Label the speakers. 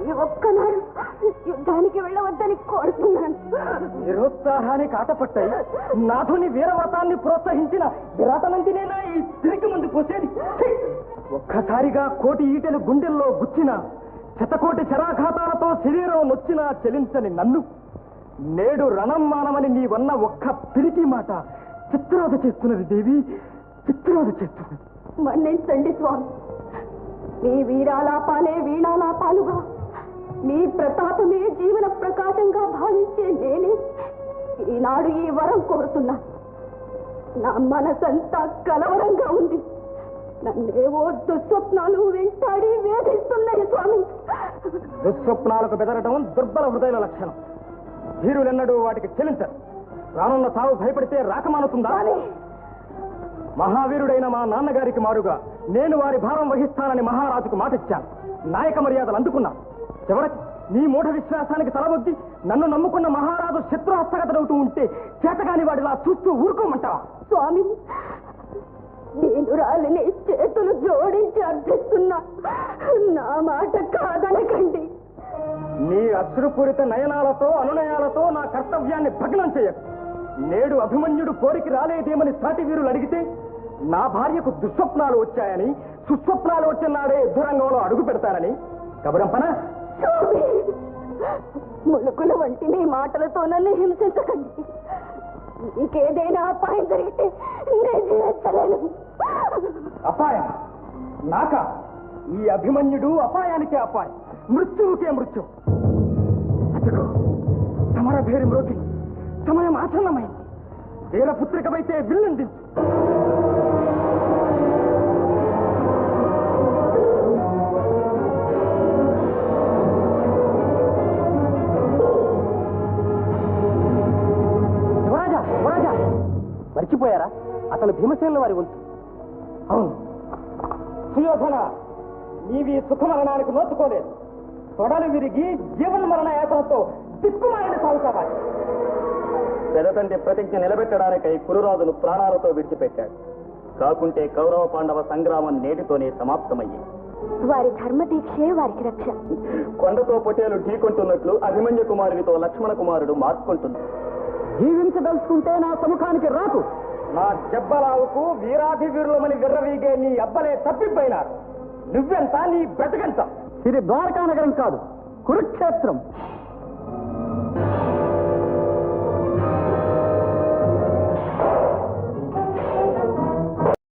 Speaker 1: ఈ ఒక్కనాడు యుద్ధానికి వెళ్ళవద్దని కోరుతున్నాను.
Speaker 2: నిరుత్సాహానికి ఆటపట్టాయి నాథుని వీరవ్రతాన్ని ప్రోత్సహించిన విరాటనందినేనా ఈ తిరిగి ముందు పోసేది. ఒక్కసారిగా కోటి ఈటెలు గుండెల్లో గుచ్చిన శతకోటి శరాఘాతాలతో శరీరం నొచ్చినా చెలించని నన్ను నేడు రణం మానమని నీవన్న ఒక్క పిరికి మాట చిత్రవద చేస్తున్నది దేవి, చిత్రవద చేస్తున్నది.
Speaker 1: మన్నించండి స్వామి, మీ వీరాలాపాలే వీణాలాపాలుగా, మీ ప్రతాపమే జీవన ప్రకాశంగా భావించే నేనే ఈనాడు ఈ వరం కోరుతున్నా. నా మనసంతా కలవరంగా ఉంది. నన్నేవో దుస్వప్నాలు వెంటాడి వేధిస్తున్నాయి స్వామి.
Speaker 2: దుస్వప్నాలకు బెదరటం దుర్బల హృదయాల లక్షణం. ధీరులెన్నడూ వాటికి చెలించరు. రానున్న సావు భయపడితే రాకమానుతుందా? మహావీరుడైన మా నాన్నగారికి మారుగా నేను వారి భారం వహిస్తానని మహారాజుకు మాటిచ్చాను. నాయక మర్యాదలు అందుకున్నాను. చివరికి నీ మూఢ విశ్వాసానికి తలబొద్ది నన్ను నమ్ముకున్న మహారాజు శత్రుహస్తగతడవుతూ ఉంటే చేతగాని వాడిలా చూస్తూ ఊరుకోమంటావా?
Speaker 1: స్వామి, నేను రాలిని చేతులు జోడించి అర్థిస్తున్నా, నా మాట కాదనకండి.
Speaker 2: నీ అశ్రుపూరిత నయనాలతో అనునయాలతో నా కర్తవ్యాన్ని భగ్నం చేయకు. నేడు అభిమన్యుడు కోరికి రాలేదేమని సాటి వీరులు అడిగితే నా భార్యకు దుస్వప్నాలు వచ్చాయని, సుస్వప్నాలు వచ్చిన నాడే యుద్ధరంగంలో అడుగు పెడతానని కబురంపన.
Speaker 1: ములుకుల వంటి మీ మాటలతో నన్ను హింసించకండి. నీకేదైనా అపాయం జరిగితే నేను జీవించలేను.
Speaker 2: అపాయం నాక? ఈ అభిమన్యుడు అపాయానికే అపాయం, మృత్యువుకే మృత్యు. అదిగో సమర భేరి మ్రోగి, సమయం ఆసన్నమైంది. వీరపుత్రికమైతే విల్లందించు. మర్చిపోయారా? అతను భీమసేనుల వారి వంతు. అవును సుయోధన, నీవి సుఖమరణానికి నోచుకోలేదు. తొడలు విరిగి జీవన మరణ యాతనతో దిక్కుమారిన సాగుతావాలి. పెదతండ్రి ప్రతిజ్ఞ నిలబెట్టడానికై కురురాజును ప్రాణాలతో విడిచిపెట్టాడు. కాకుంటే కౌరవ పాండవ సంగ్రామం నేటితోనే సమాప్తమయ్యింది.
Speaker 1: వారి ధర్మదీక్షే వారికి రక్ష.
Speaker 2: కొండతో పొట్టేలు ఢీకొంటున్నట్లు అభిమన్యు కుమారుడితో లక్ష్మణ కుమారుడు మార్చుకుంటున్నాడు. జీవించదలుచుకుంటే నా సముఖానికి రాకు. నా జబ్బలావుకు వీరాధి వీరులమని విర్రవీగే నీ అబ్బలే తప్పిపోయినారు. నువ్వెంత, నీ బ్రతకంత. ఇది ద్వారకా నగరం కాదు, కురుక్షేత్రం.